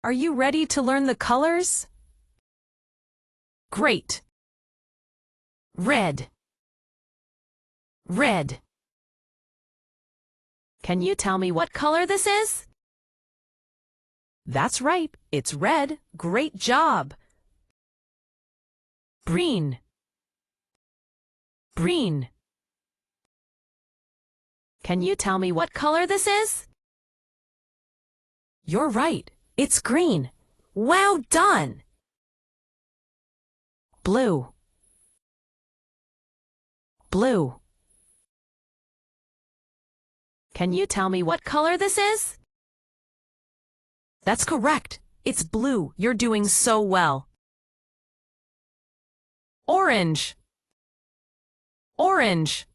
Are you ready to learn the colors? Great. Red. Red. Can you tell me what color this is? That's right, it's red. Great job. Green. Green. Can you tell me what color this is? You're right, it's green. Well done. Blue. Blue. Can you tell me what color this is? That's correct. It's blue. You're doing so well. Orange. Orange.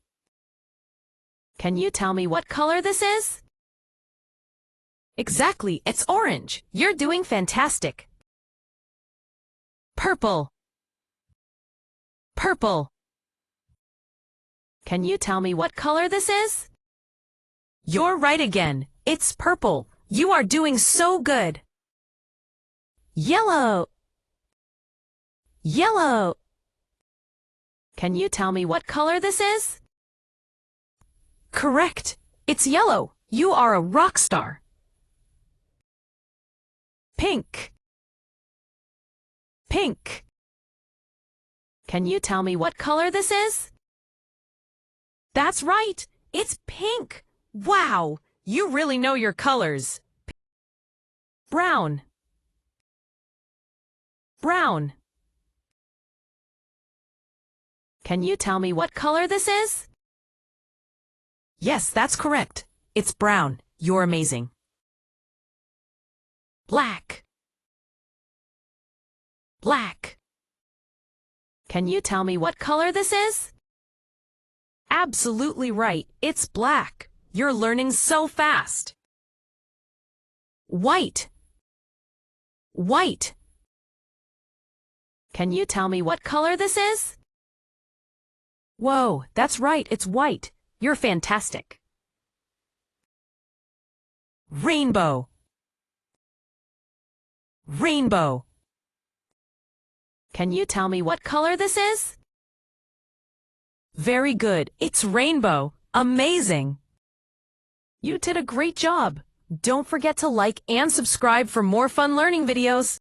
Can you tell me what color this is? Exactly, it's orange. You're doing fantastic. Purple. Purple. Can you tell me what color this is? You're right again. It's purple. You are doing so good. Yellow. Yellow. Can you tell me what color this is? Correct. It's yellow. You are a rock star. Pink. Pink. Can you tell me what color this is? That's right. It's pink. Wow. You really know your colors. Brown. Brown. Can you tell me what color this is? Yes, that's correct. It's brown. You're amazing. Black. Black. Can you tell me what color this is? Absolutely right. It's black. You're learning so fast. White. White. Can you tell me what color this is? Whoa, that's right. It's white. You're fantastic. Rainbow. Rainbow. Can you tell me what color this is? Very good. It's rainbow. Amazing. You did a great job. Don't forget to like and subscribe for more fun learning videos.